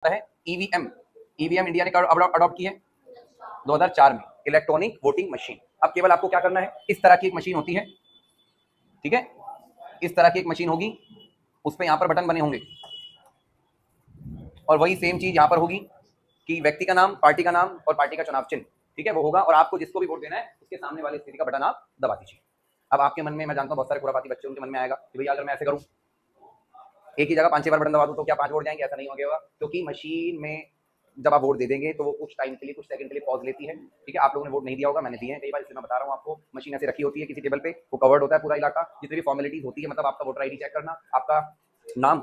है EVM. EVM India ने कब अडॉप्ट की है? 2004 में, इलेक्ट्रॉनिक वोटिंग मशीन। अब केवल आपको क्या करना है, इस तरह की एक मशीन होती है, ठीक है, इस तरह की एक मशीन होगी, उस पर यहाँ पर बटन बने होंगे और वही सेम चीज यहाँ पर होगी कि व्यक्ति का नाम, पार्टी का नाम और पार्टी का चुनाव चिन्ह, ठीक है, वो होगा और आपको जिसको भी वोट देना है उसके सामने वाले स्थिति का बटन आप दबा दीजिए। अब आपके मन में, मैं जानता हूँ बहुत सारे खुरापाती बच्चे, उनके मन में आएगा कि भैया अगर मैं ऐसे करूँ, एक ही जगह 5-6 बार बटन दबा दूं तो क्या 5 वोट जाएंगे? ऐसा नहीं होगा, क्योंकि मशीन में जब आप वोट दे देंगे तो वो कुछ टाइम के लिए, कुछ सेकंड के लिए पॉज लेती है, ठीक है। आप लोगों ने वोट नहीं दिया होगा, मैंने दिए हैं कई बार, इसलिए मैं बता रहा हूँ आपको। मशीन ऐसे रखी होती है किसी टेबल पे, वो कवर्ड होता है पूरा इलाका, जितनी भी फॉर्मेलिटीज होती है, मतलब आपका वोटर आईडी चेक करना, आपका नाम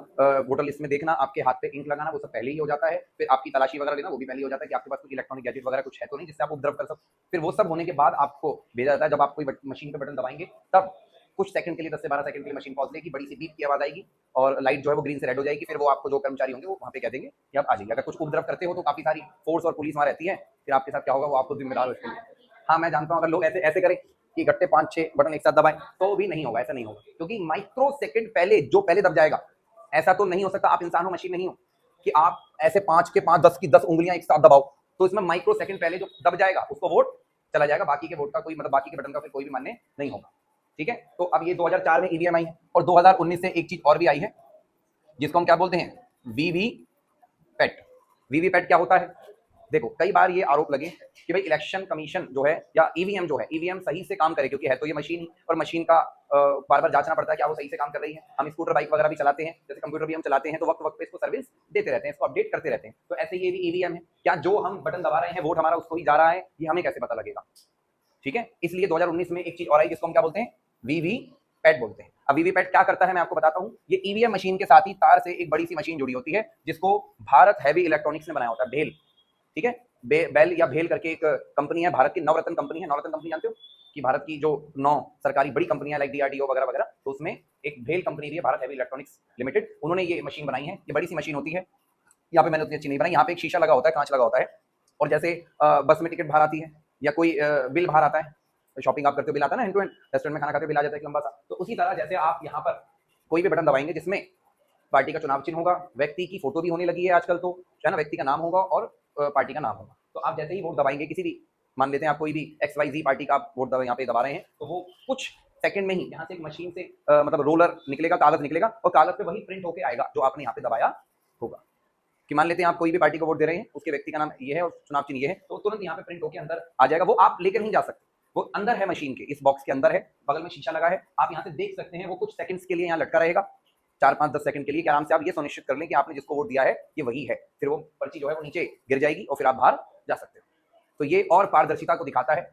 वोटर लिस्ट में देखना, आपके हाथ पे इंक लगाना, वो सब पहले ही हो जाता है। फिर आपकी तलाशी वगैरह लेना, वो भी पहले ही हो जाता है कि आपके पास कुछ इलेक्ट्रॉनिक गैजेट वगैरह कुछ है तो नहीं जिससे आप उपद्रव कर सकते। फिर वो सब होने के बाद आपको भेजा जाता है, जब आप कोई मशीन पे बटन दबाएंगे तब कुछ सेकंड के लिए, 10 से 12 सेकंड के लिए मशीन पॉज लेगी, बड़ी सी बीप की आवाज आएगी और लाइट जो है वो ग्रीन से रेड हो जाएगी। फिर वो आपको जो कर्मचारी होंगे वो वहाँ पे कह देंगे कि आप आ जाइए। अगर कुछ उपद्रव करते हो तो काफी सारी फोर्स और पुलिस वहाँ रहती है, फिर आपके साथ क्या होगा वो आपको जिम्मेदार हो इसके लिए। हाँ, मैं जानता हूँ अगर लोग ऐसे ऐसे करें कि इकट्ठे 5-6 बटन एक साथ दबाएं तो भी नहीं होगा, ऐसा नहीं होगा, क्योंकि माइक्रो सेकंड पहले जो पहले दब जाएगा, ऐसा तो नहीं हो सकता, आप इंसान हो, मशीन नहीं हो कि आप ऐसे 5 के 5, 10 की 10 उंगलियां एक साथ दबाओ। तो इसमें माइक्रो सेकंड पहले जो दब जाएगा उसको वोट चला जाएगा, बाकी के वोट का कोई, मतलब बाकी के बटन का फिर कोई भी मान्य नहीं होगा, ठीक है। तो अब ये 2004 में ईवीएम आई है और 2019 से एक चीज और भी आई है जिसको हम क्या बोलते हैं, वीवी पैट। वीवी पैट क्या होता है? देखो, कई बार ये आरोप लगे कि भाई इलेक्शन कमीशन जो है या ईवीएम जो है, ईवीएम सही से काम करे, क्योंकि है तो ये मशीन ही, और मशीन का बार बार जांचना पड़ता है क्या वो सही से काम कर रही है। हम स्कूटर बाइक वगैरह भी चलाते हैं, जैसे कंप्यूटर भी हम चलाते हैं, तो वक्त वक्त पे इसको सर्विस देते रहते हैं, इसको अपडेट करते रहते हैं। तो ऐसे ये भी ईवीएम है, क्या जो हम बटन दबा रहे हैं वोट हमारा उसको ही जा रहा है, ये हमें कैसे पता लगेगा? ठीक है, इसलिए 2019 में एक चीज और आई जिसको हम क्या बोलते हैं, वीवी पैट बोलते हैं। अब वीवी पैट क्या करता है मैं आपको बताता हूँ। ये ईवीएम मशीन के साथ ही तार से एक बड़ी सी मशीन जुड़ी होती है जिसको भारत हैवी इलेक्ट्रॉनिक्स ने बनाया होता है, भेल, ठीक है। बेल या भेल करके एक कंपनी है, भारत की नवरत्न कंपनी है। नवरत्न कंपनी जानते हो कि भारत की जो 9 सरकारी बड़ी कंपनियां लाइक डीआरडीओ वगैरह वगैरह, तो उसमें एक भेल कंपनी भी है, भारत हैवी इलेक्ट्रॉनिक्स लिमिटेड। उन्होंने ये मशीन बनाई है, ये बड़ी सी मशीन होती है। यहाँ पे मैंने उतनी अच्छी नहीं बनाई, यहाँ पे एक शीशा लगा होता है, कांच लगा होता है, और जैसे बस में टिकट बाहर आती है या कोई बिल बाहर आता है, शॉपिंग आप करते हो बिल आता है ना, एंड टू एंड, रेस्टोरेंट में खाना खाते हो बिल आ जाता है एक लंबा सा, तो उसी तरह जैसे आप यहाँ पर कोई भी बटन दबाएंगे जिसमें पार्टी का चुनाव चिन्ह होगा, व्यक्ति की फोटो भी होने लगी है आजकल तो, है ना, व्यक्ति का नाम होगा और पार्टी का नाम होगा, तो आप जैसे ही वोट दबाएंगे किसी भी, मान लेते हैं आप कोई भी XYZ पार्टी का वोट यहाँ पे दबा रहे हैं, तो वो कुछ सेकंड में ही यहाँ से एक मशीन से मतलब रोलर निकलेगा, कागज निकलेगा और कागज पे वही प्रिंट होके आएगा जो आपने यहाँ पे दबाया होगा। कि मान लेते हैं आप कोई भी पार्टी को वोट दे रहे हैं, उसके व्यक्ति का नाम ये है और चुनाव चिन्ह ये है, तो तुरंत यहाँ पे प्रिंट होकर अंदर आ जाएगा। वो आप लेकर नहीं जा सकते, वो अंदर है मशीन के, इस बॉक्स के अंदर है, बगल में शीशा लगा है, आप यहाँ से देख सकते हैं। वो कुछ सेकंड्स के लिए यहाँ लटका रहेगा, 4-5-10 सेकंड के लिए, कि आराम से आप ये सुनिश्चित कर लें कि आपने जिसको वोट दिया है ये वही है। फिर वो पर्ची जो है वो नीचे गिर जाएगी और फिर आप बाहर जा सकते हो। तो ये और पारदर्शिता को दिखाता है।